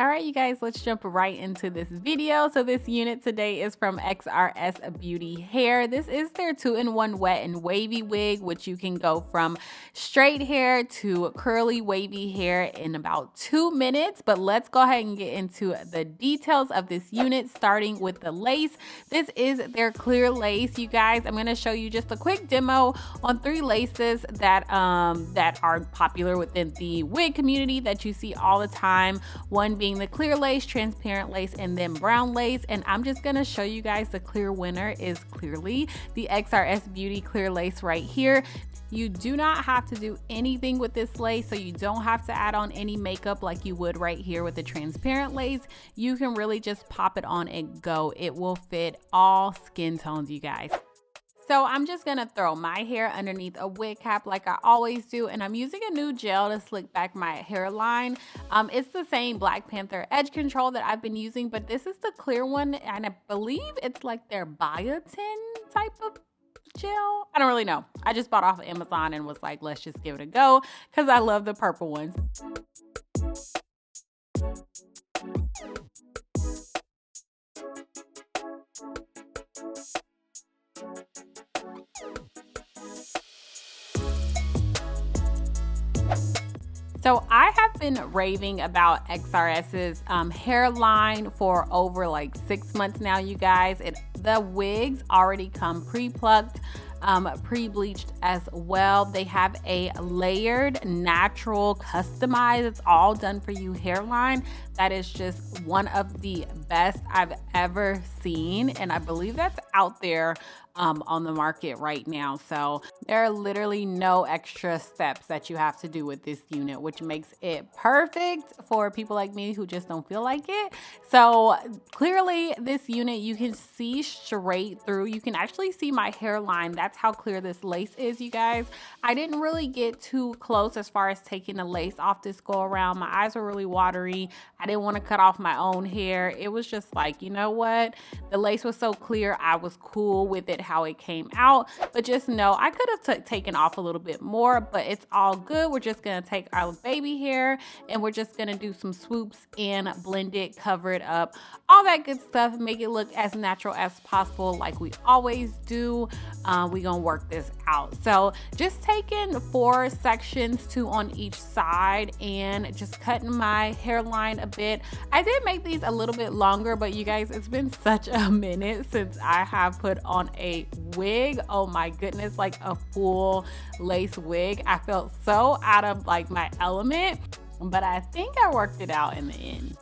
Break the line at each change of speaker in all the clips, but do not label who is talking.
All right, you guys, let's jump right into this video. So this unit today is from Xrsbeauty Hair. This is their 2-in-1 wet and wavy wig, which you can go from straight hair to curly wavy hair in about 2 minutes. But let's go ahead and get into the details of this unit, starting with the lace. This is their clear lace, you guys. I'm going to show you just a quick demo on 3 laces that are popular within the wig community that you see all the time. One being the clear lace, transparent lace, and then brown lace. And I'm just gonna show you guys the clear winner is clearly the Xrsbeauty clear lace right here. You do not have to do anything with this lace, so you don't have to add on any makeup like you would right here with the transparent lace. You can really just pop it on and go. It will fit all skin tones, you guys. So I'm just gonna throw my hair underneath a wig cap like I always do, and I'm using a new gel to slick back my hairline. It's the same Black Panther edge control that I've been using, but this is the clear one, and I believe it's like their biotin type of gel. I don't really know. I just bought off of Amazon and was like, let's just give it a go because I love the purple ones. So I have been raving about XRS's hairline for over like 6 months now, you guys. The wigs already come pre-plucked, pre-bleached as well. They have a layered, natural, customized, it's all done for you hairline that is just one of the best I've ever seen, and I believe that's out there on the market right now. So there are literally no extra steps that you have to do with this unit, which makes it perfect for people like me who just don't feel like it. So clearly this unit, you can see straight through. You can actually see my hairline. That's how clear this lace is, you guys. I didn't really get too close as far as taking the lace off this go around. My eyes were really watery. I didn't want to cut off my own hair. It was just like, you know what? The lace was so clear. I was cool with it how it came out, but just know I could have taken off a little bit more, but it's all good. We're just gonna take our baby hair and we're just gonna do some swoops and blend it, cover it up, all that good stuff, make it look as natural as possible like we always do. We're gonna work this out. So just taking 4 sections, 2 on each side, and just cutting my hairline a bit. I did make these a little bit longer, but you guys, it's been such a minute since I have put on a wig. Oh my goodness, like a full lace wig. I felt so out of like my element, but I think I worked it out in the end.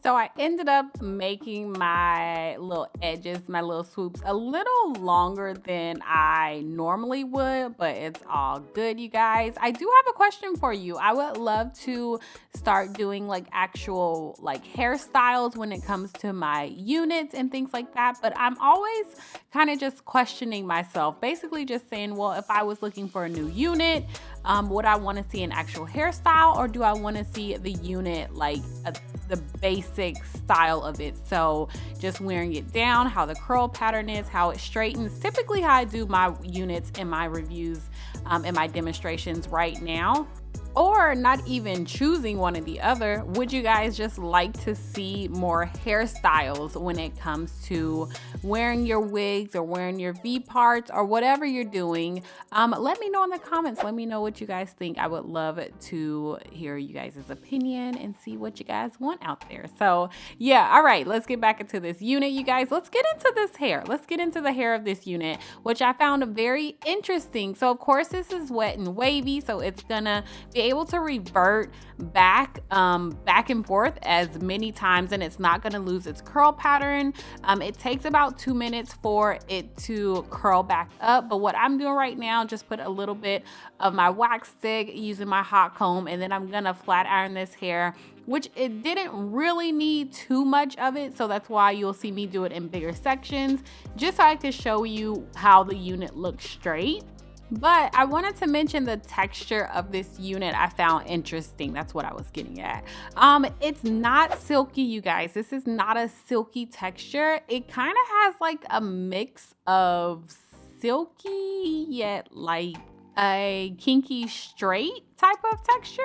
So I ended up making my little edges, my little swoops a little longer than I normally would, but it's all good, you guys. I do have a question for you. I would love to start doing like actual like hairstyles when it comes to my units and things like that, but I'm always kind of just questioning myself, basically just saying, well, if I was looking for a new unit, would I want to see an actual hairstyle, or do I want to see the unit like the basic style of it? So just wearing it down, how the curl pattern is, how it straightens, typically how I do my units in my reviews, in my demonstrations right now. Or not even choosing one or the other, would you guys just like to see more hairstyles when it comes to wearing your wigs or wearing your V parts or whatever you're doing? Let me know in the comments. Let me know what you guys think. I would love to hear you guys' opinion and see what you guys want out there. So yeah, all right, let's get back into this unit, you guys. Let's get into this hair. Let's get into the hair of this unit, which I found very interesting. So of course this is wet and wavy, so it's gonna be able to revert back and forth as many times, and it's not going to lose its curl pattern. It takes about 2 minutes for it to curl back up, but what I'm doing right now, just put a little bit of my wax stick using my hot comb, and then I'm gonna flat iron this hair, which it didn't really need too much of it, so that's why you'll see me do it in bigger sections, just so I can show you how the unit looks straight. But I wanted to mention the texture of this unit I found interesting. That's what I was getting at. It's not silky, you guys. This is not a silky texture. It kind of has like a mix of silky yet like a kinky straight type of texture.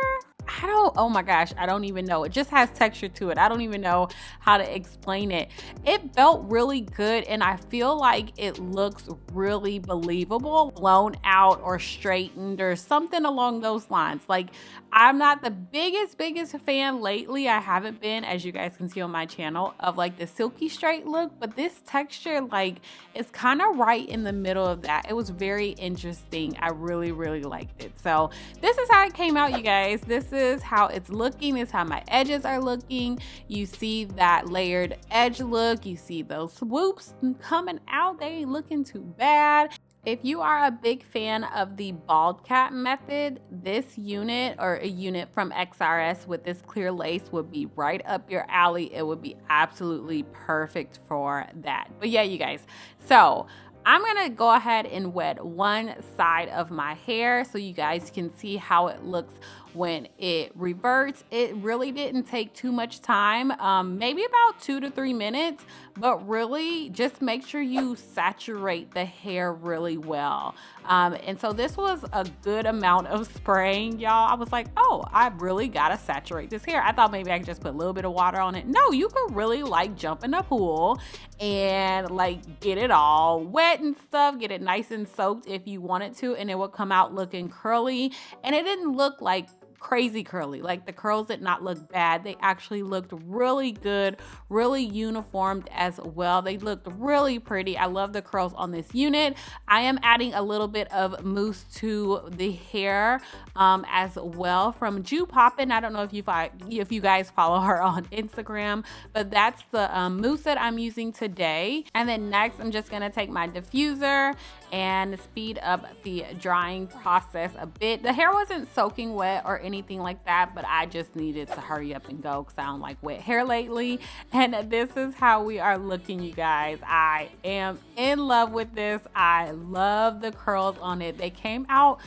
Oh my gosh, I don't even know. It just has texture to it. I don't even know how to explain it. It felt really good, and I feel like it looks really believable, blown out or straightened or something along those lines. Like, I'm not the biggest fan lately. I haven't been, as you guys can see on my channel, of like the silky straight look, but this texture, like, is kind of right in the middle of that. It was very interesting. I really liked it. So this is how it came out, you guys. This is how it's looking. This is how my edges are looking. You see that layered edge look. You see those swoops coming out. They ain't looking too bad. If you are a big fan of the bald cap method, this unit, or a unit from XRS with this clear lace, would be right up your alley. It would be absolutely perfect for that. But yeah, you guys, so I'm gonna go ahead and wet one side of my hair so you guys can see how it looks when it reverts. It really didn't take too much time, maybe about 2 to 3 minutes, but really just make sure you saturate the hair really well. And so this was a good amount of spraying, y'all. I was like, oh, I really gotta saturate this hair. I thought maybe I could just put a little bit of water on it. No, you could really like jump in a pool and like get it all wet and stuff, get it nice and soaked if you wanted to, and it would come out looking curly. And it didn't look like crazy curly. Like, the curls did not look bad. They actually looked really good, really uniformed as well. They looked really pretty. I love the curls on this unit. I am adding a little bit of mousse to the hair as well from Ju Poppin'. I don't know if you guys follow her on Instagram, but that's the mousse that I'm using today. And then next, I'm just gonna take my diffuser and speed up the drying process a bit. The hair wasn't soaking wet or anything like that, but I just needed to hurry up and go because I don't like wet hair lately. And this is how we are looking, you guys. I am in love with this. I love the curls on it. They came out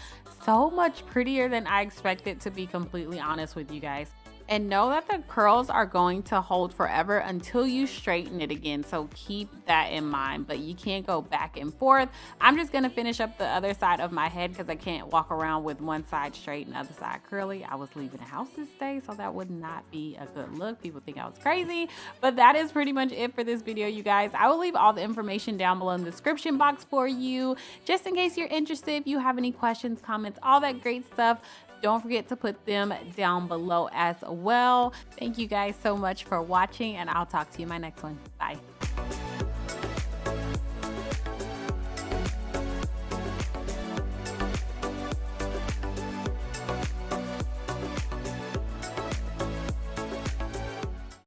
so much prettier than I expected, to be completely honest with you guys. And know that the curls are going to hold forever until you straighten it again. So keep that in mind, but you can't go back and forth. I'm just gonna finish up the other side of my head because I can't walk around with one side straight and the other side curly. I was leaving the house this day, so that would not be a good look. People think I was crazy, but that is pretty much it for this video, you guys. I will leave all the information down below in the description box for you, just in case you're interested. If you have any questions, comments, all that great stuff, don't forget to put them down below as well. Thank you guys so much for watching, and I'll talk to you in my next one. Bye.